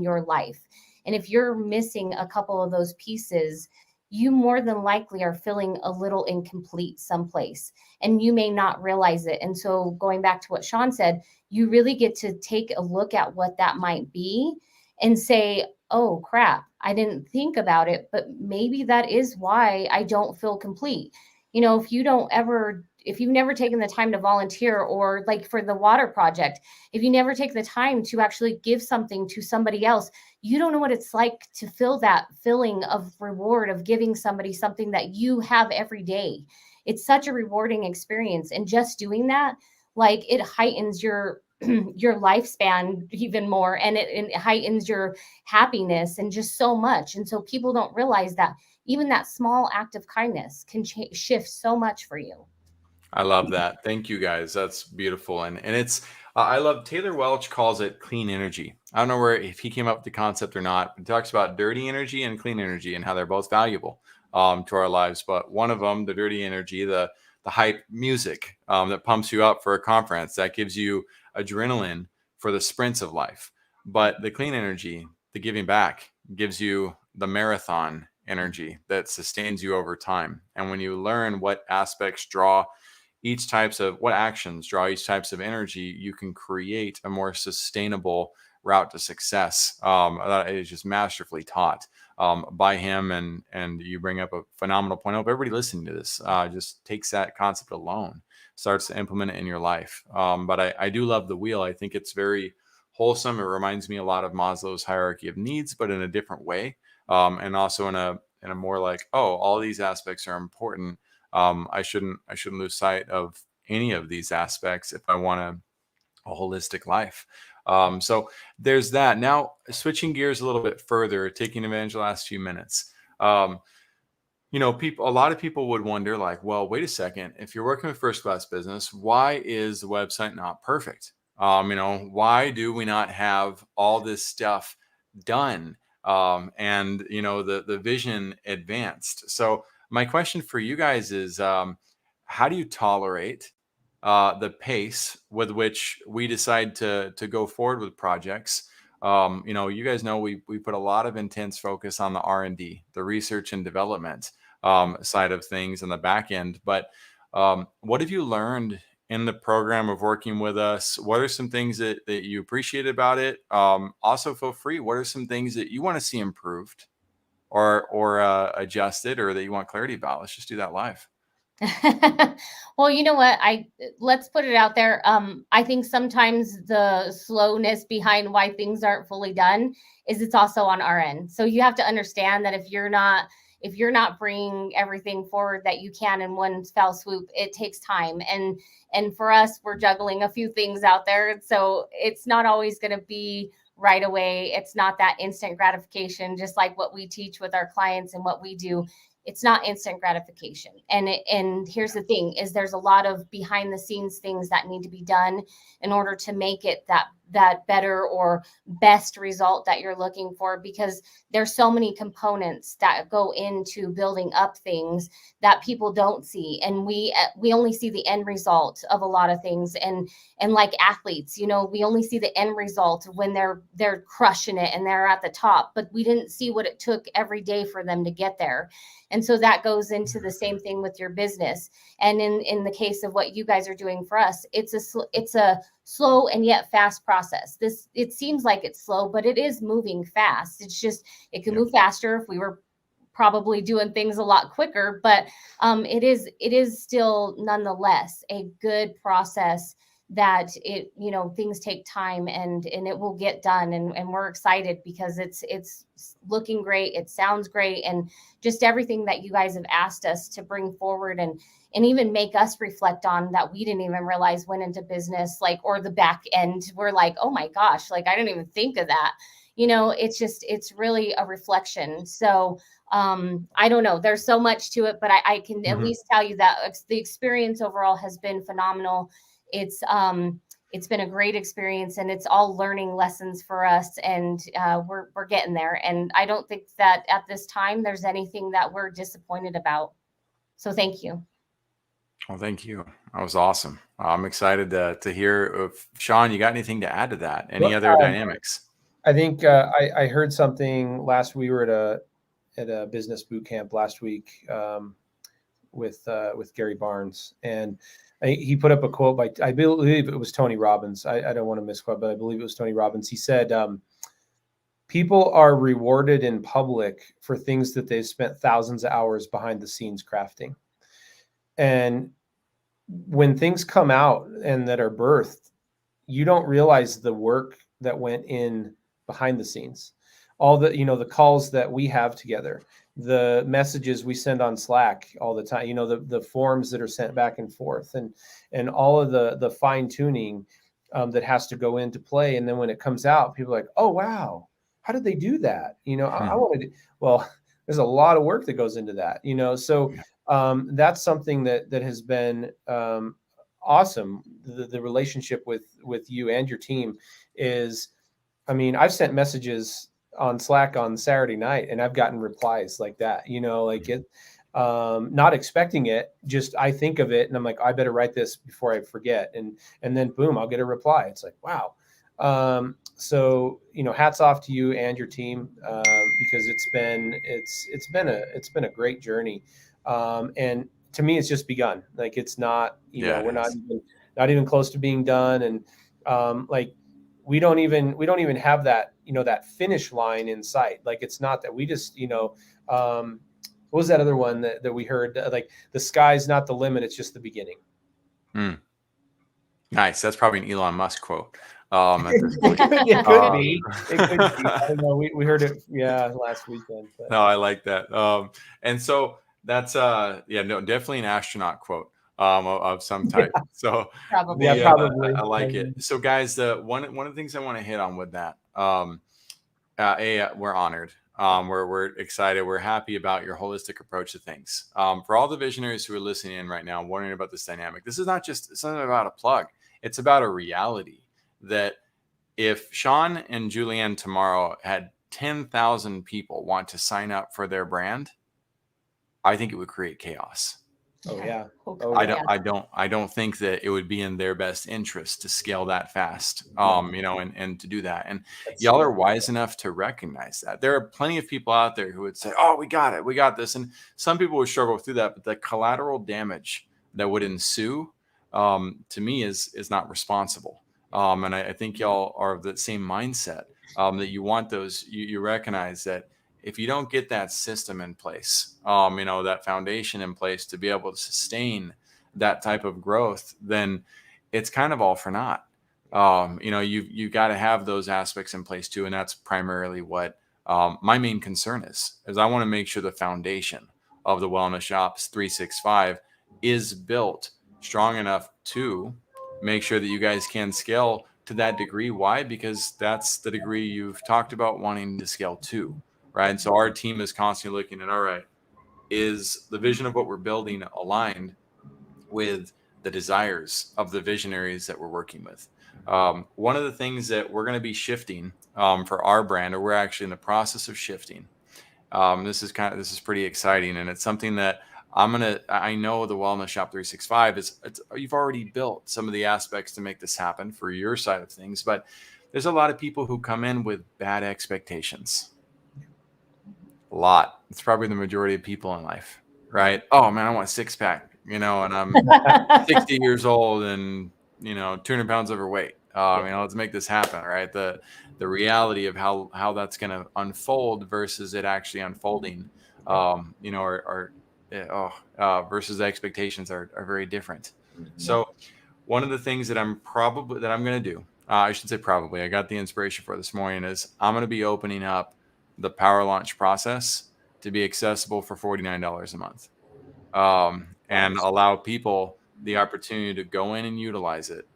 your life. And if you're missing a couple of those pieces, you more than likely are feeling a little incomplete someplace, and you may not realize it. And so going back to what Sean said, you really get to take a look at what that might be and say, oh crap, I didn't think about it, but maybe that is why I don't feel complete. If you've never taken the time to volunteer, or like for the water project, if you never take the time to actually give something to somebody else, you don't know what it's like to feel that feeling of reward of giving somebody something that you have every day. It's such a rewarding experience. And just doing that, like, it heightens your your lifespan even more, and it heightens your happiness and just so much. And so people don't realize that even that small act of kindness can shift so much for you. I love that. Thank you guys. That's beautiful. And it's, I love, Taylor Welch calls it clean energy. I don't know if he came up with the concept or not. He talks about dirty energy and clean energy and how they're both valuable to our lives. But one of them, the dirty energy, the hype music that pumps you up for a conference, that gives you adrenaline for the sprints of life. But the clean energy, the giving back, gives you the marathon energy that sustains you over time. And when you learn what aspects draw what actions draw each types of energy, you can create a more sustainable route to success. That is just masterfully taught by him. And you bring up a phenomenal point. I hope everybody listening to this just takes that concept alone, starts to implement it in your life. But I do love the wheel. I think it's very wholesome. It reminds me a lot of Maslow's hierarchy of needs, but in a different way. And also in a more like, oh, all these aspects are important. I shouldn't lose sight of any of these aspects if I want a holistic life. So there's that. Now, switching gears a little bit further, taking advantage of the last few minutes. A lot of people would wonder, like, well, wait a second. If you're working with First Class Business, why is the website not perfect? Why do we not have all this stuff done? And the vision advanced. So my question for you guys is, how do you tolerate the pace with which we decide to go forward with projects? You guys know we put a lot of intense focus on the R&D, the research and development side of things on the back end. But what have you learned in the program of working with us? What are some things that you appreciate about it? Also, feel free. What are some things that you want to see improved or adjusted, or that you want clarity about? Let's just do that live. Well, you know what? Let's put it out there. I think sometimes the slowness behind why things aren't fully done is it's also on our end. So you have to understand that if you're not bringing everything forward that you can in one fell swoop, it takes time. And for us, we're juggling a few things out there. So it's not always going to be right away. It's not that instant gratification, just like what we teach with our clients and what we do. It's not instant gratification. And here's the thing is there's a lot of behind the scenes things that need to be done in order to make it that better or best result that you're looking for, because there's so many components that go into building up things that people don't see. And we only see the end result of a lot of things. And like athletes, we only see the end result when they're crushing it and they're at the top, but we didn't see what it took every day for them to get there. And so that goes into the same thing with your business. And in the case of what you guys are doing for us, it's a slow and yet fast process. It seems like it's slow, but it is moving fast. It's just, it can move faster if we were probably doing things a lot quicker, but it is still nonetheless a good process that things take time and it will get done. And we're excited because it's looking great. It sounds great. And just everything that you guys have asked us to bring forward and even make us reflect on that we didn't even realize went into business, like, or the back end. We're like, oh my gosh, like I didn't even think of that. It's really a reflection. So I don't know, there's so much to it, but I can at least tell you that the experience overall has been phenomenal. It's been a great experience, and it's all learning lessons for us, and we're getting there. And I don't think that at this time there's anything that we're disappointed about. So thank you. Well, thank you. That was awesome. I'm excited to hear if Sean, you got anything to add to that? Any Well, other dynamics? I think I heard something last. We were at a business boot camp last week with Gary Barnes, and he put up a quote by, I believe it was Tony Robbins. I don't want to misquote, but I believe it was Tony Robbins. He said, "People are rewarded in public for things that they've spent thousands of hours behind the scenes crafting." And when things come out and that are birthed, you don't realize the work that went in behind the scenes. All the, the calls that we have together, the messages we send on Slack all the time, the forms that are sent back and forth, and all of the fine tuning that has to go into play. And then when it comes out, people are like, "Oh, wow, how did they do that?" I wanted to, well, there's a lot of work that goes into that, so that's something that has been awesome. The relationship with you and your team is, I mean, I've sent messages on Slack on Saturday night and I've gotten replies like that, like it, not expecting it, just I think of it and I'm like, I better write this before I forget, and then boom, I'll get a reply. It's like, wow. So hats off to you and your team, because it's been a great journey, and to me it's just begun. Like, it's not, Yeah, we're it is. not even close to being done, and like we don't even have that, that finish line in sight. Like, it's not that we just, what was that other one that we heard, like the sky's not the limit, it's just the beginning. Nice. That's probably an Elon Musk quote. At this point. It could be. It could be. I don't know. We heard it, last weekend. But. No, I like that. And so that's no, definitely an astronaut quote of some type. So Probably. Yeah, probably. I like it. So guys, one of the things I want to hit on with that, we're honored. We're excited. We're happy about your holistic approach to things. For all the visionaries who are listening in right now, wondering about this dynamic, this is not just something about a plug. It's about a reality that if Sean and Julianne tomorrow had 10,000 people want to sign up for their brand, I think it would create chaos. Oh yeah. I don't think that it would be in their best interest to scale that fast, and to do that. And y'all are wise enough to recognize that. There are plenty of people out there who would say, "Oh, we got it. We got this." And some people would struggle through that, but the collateral damage that would ensue, to me, is not responsible. And I think y'all are of the same mindset, that you want those, you recognize that if you don't get that system in place, that foundation in place to be able to sustain that type of growth, then it's kind of all for naught. You've got to have those aspects in place too. And that's primarily what my main concern is I want to make sure the foundation of the Wellness Shops 365 is built strong enough to make sure that you guys can scale to that degree. Why? Because that's the degree you've talked about wanting to scale to. Right. And so our team is constantly looking at, all right, is the vision of what we're building aligned with the desires of the visionaries that we're working with? One of the things that we're going to be shifting for our brand, or we're actually in the process of shifting. This is pretty exciting. And it's something that I know the Wellness Shop 365 you've already built some of the aspects to make this happen for your side of things, but there's a lot of people who come in with bad expectations. A lot. It's probably the majority of people in life, right? Oh man, I want a six pack, and I'm 60 years old and 200 pounds overweight. Let's make this happen, right? The reality of how that's going to unfold versus it actually unfolding, versus the expectations are very different. So one of the things that I'm going to do, I should say probably, I got the inspiration for this morning, is I'm going to be opening up the Power Launch process to be accessible for $49 a month, and allow people the opportunity to go in and utilize it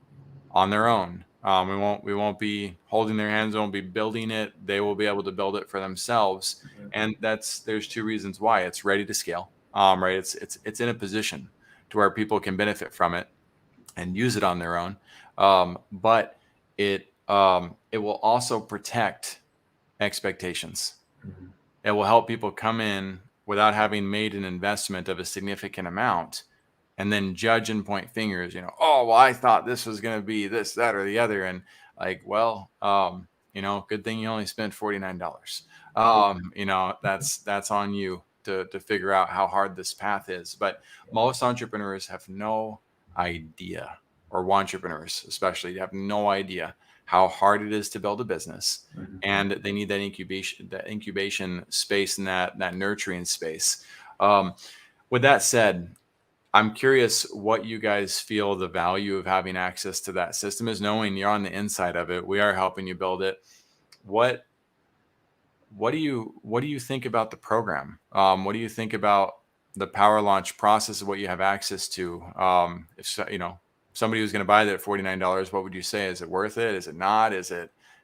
on their own. We won't be holding their hands. We won't be building it. They will be able to build it for themselves. And there's two reasons why. It's ready to scale. Right. It's in a position to where people can benefit from it and use it on their own. But it will also protect expectations. It will help people come in without having made an investment of a significant amount and then judge and point fingers, oh, well, I thought this was going to be this, that, or the other. And like, well, good thing you only spent $49. That's on you to figure out how hard this path is. But most entrepreneurs have no idea, or entrepreneurs especially have no idea how hard it is to build a business. Mhm. And they need that incubation space and that nurturing space. With that said, I'm curious what you guys feel the value of having access to that system is, knowing you're on the inside of it. We are helping you build it. What do you think about the program? What do you think about the power launch process of what you have access to? If somebody who's going to buy that at $49, what would you say? Is it worth it? Is it not?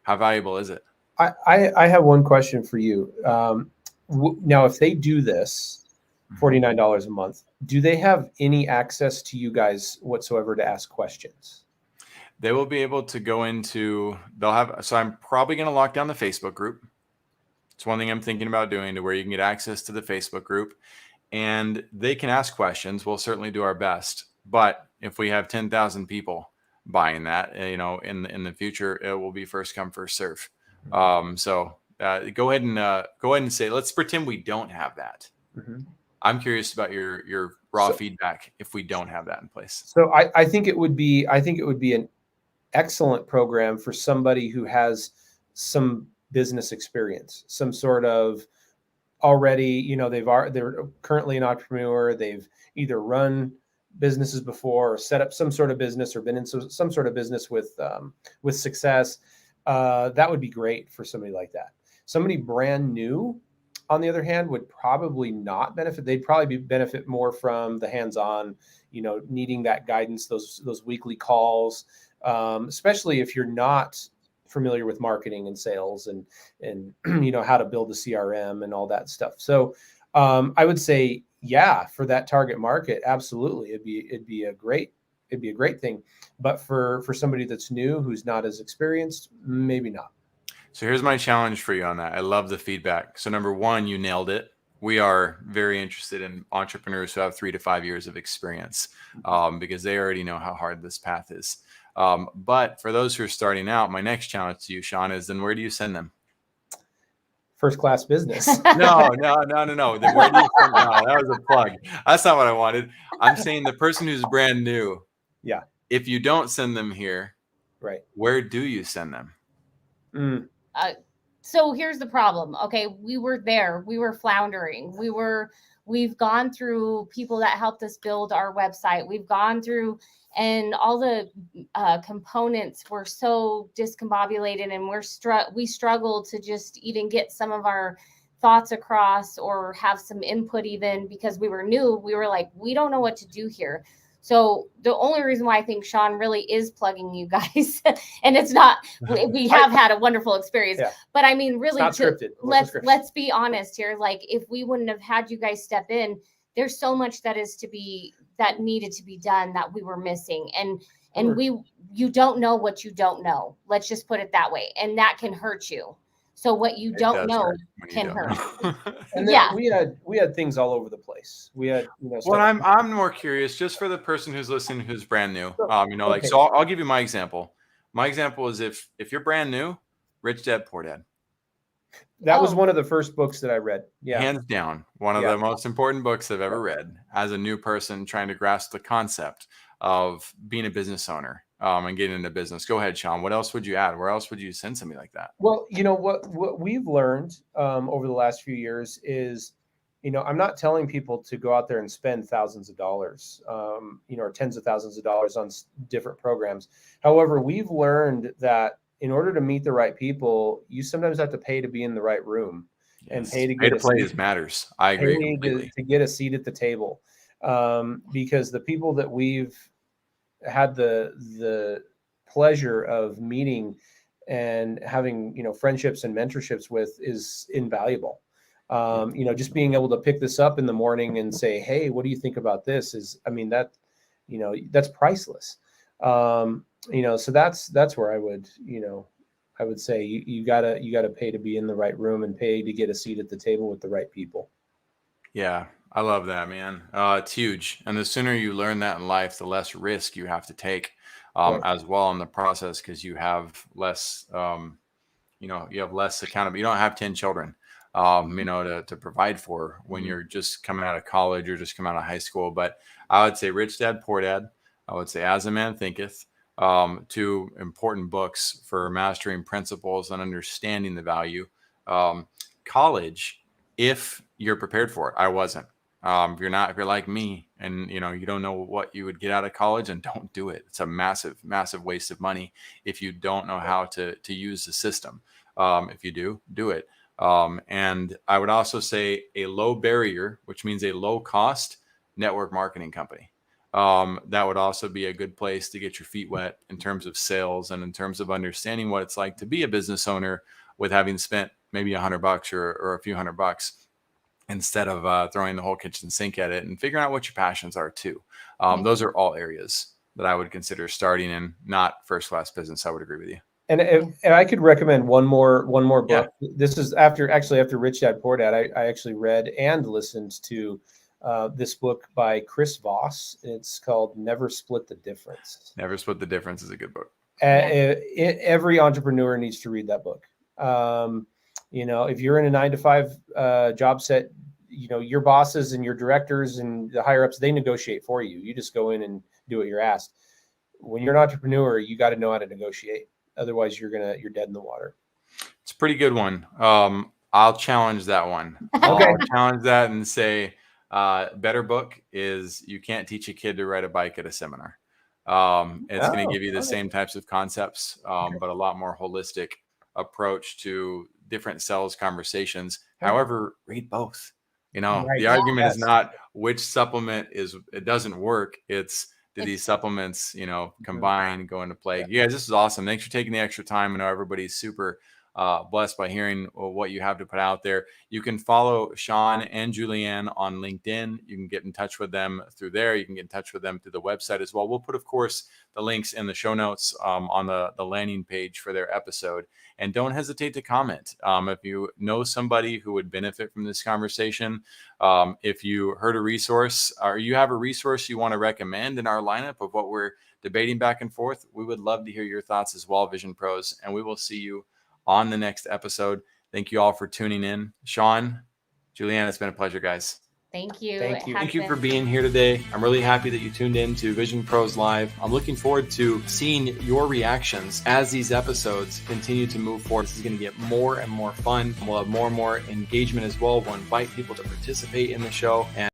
How valuable is it? I have one question for you. Now, if they do this, $49 a month, do they have any access to you guys whatsoever to ask questions? They will be able to go so I'm probably going to lock down the Facebook group. It's one thing I'm thinking about doing, to where you can get access to the Facebook group and they can ask questions. We'll certainly do our best. But if we have 10,000 people buying that, in the future, it will be first come, first serve. So go ahead and say, let's pretend we don't have that. Mm-hmm. I'm curious about your raw feedback if we don't have that in place. So I think it would be an excellent program for somebody who has some business experience, some sort of already, they're currently an entrepreneur. They've either run businesses before or set up some sort of business or been in some sort of business with success. That would be great for somebody like that. Somebody brand new, on the other hand, would probably not benefit. They'd probably benefit more from the hands-on, needing that guidance, those weekly calls, especially if you're not familiar with marketing and sales and how to build a CRM and all that stuff. So I would say, yeah, for that target market, absolutely, it'd be a great thing. But for somebody that's new, who's not as experienced, maybe not. So here's my challenge for you on that. I love the feedback. So number one, you nailed it. We are very interested in entrepreneurs who have 3 to 5 years of experience, because they already know how hard this path is. But for those who are starting out, my next challenge to you, Sean, is then where do you send them? First Class Business. No. Then where do you send them? No, that was a plug. That's not what I wanted. I'm saying the person who's brand new. Yeah. If you don't send them here, right, where do you send them? So here's the problem. Okay. We were there. We were floundering. We've gone through people that helped us build our website. We've gone through, and all the components were so discombobulated, and we struggled to just even get some of our thoughts across or have some input, even because we were new. We were like, we don't know what to do here. So the only reason why I think Sean really is plugging you guys, and it's not, we have had a wonderful experience, but I mean, really, let's be honest here. Like, if we wouldn't have had you guys step in, there's so much that needed to be done that we were missing. And you don't know what you don't know. Let's just put it that way. And that can hurt you. So what you don't know can hurt. And then we had things all over the place. We had, well, I'm more curious, just for the person who's listening, who's brand new, so I'll give you my example. My example is if you're brand new, Rich Dad, Poor Dad. That was one of the first books that I read. Yeah. Hands down. One of the most important books I've ever read as a new person trying to grasp the concept of being a business owner. And getting into business. Go ahead, Sean. What else would you add? Where else would you send something like that? Well, what we've learned over the last few years is, I'm not telling people to go out there and spend thousands of dollars, or tens of thousands of dollars on different programs. However, we've learned that in order to meet the right people, you sometimes have to pay to be in the right room, and pay to get a play seat. Matters. I agree. To get a seat at the table, because the people that we've had the pleasure of meeting and having, friendships and mentorships with is invaluable. Just being able to pick this up in the morning and say, hey, what do you think about this? That's priceless. So that's where I would say you gotta pay to be in the right room and pay to get a seat at the table with the right people. Yeah. I love that, man. It's huge. And the sooner you learn that in life, the less risk you have to take Right. as well in the process, because you have less, you have less accountability. You don't have 10 children, to provide for when you're just coming out of college or just coming out of high school. But I would say Rich Dad, Poor Dad. I would say As a Man Thinketh. Two important books for mastering principles and understanding the value. College, if you're prepared for it. I wasn't. If you're like me and you don't know what you would get out of college, and don't do it. It's a massive, massive waste of money if you don't know how to use the system. If you do it. And I would also say a low barrier, which means a low cost network marketing company. That would also be a good place to get your feet wet in terms of sales and in terms of understanding what it's like to be a business owner with having spent maybe $100 or a few $100 instead of throwing the whole kitchen sink at it, and figuring out what your passions are too. Those are all areas that I would consider starting in, not first class business. I would agree with you. And if I could recommend one more book. Yeah. This is after Rich Dad Poor Dad. I actually read and listened to this book by Chris Voss. It's called Never Split the Difference. Never Split the Difference is a good book. Every entrepreneur needs to read that book. If you're in a 9-to-5 job set, your bosses and your directors and the higher ups, they negotiate for you. You just go in and do what you're asked. When you're an entrepreneur, you got to know how to negotiate. Otherwise, you're dead in the water. It's a pretty good one. I'll challenge that one. Okay. I'll challenge that and say, better book is You Can't Teach a Kid to Ride a Bike at a Seminar. It's going to give you the same types of concepts, but a lot more holistic approach to different sales conversations. However, read both. Right. The argument is not which supplement it doesn't work. It's do these supplements, combine, go into play. Yeah, this is awesome. Thanks for taking the extra time. I know everybody's super blessed by hearing what you have to put out there. You can follow Sean and Julianne on LinkedIn. You can get in touch with them through there. You can get in touch with them through the website as well. We'll put, of course, the links in the show notes on the landing page for their episode. And don't hesitate to comment. If you know somebody who would benefit from this conversation, if you heard a resource or you have a resource you want to recommend in our lineup of what we're debating back and forth, we would love to hear your thoughts as well, Vision Pros. And we will see you on the next episode. Thank you all for tuning in. Sean, Julianne, it's been a pleasure, guys. Thank you. Thank you for being here today. I'm really happy that you tuned in to Vision Pros Live. I'm looking forward to seeing your reactions as these episodes continue to move forward. This is going to get more and more fun. We'll have more and more engagement as well. We'll invite people to participate in the show. And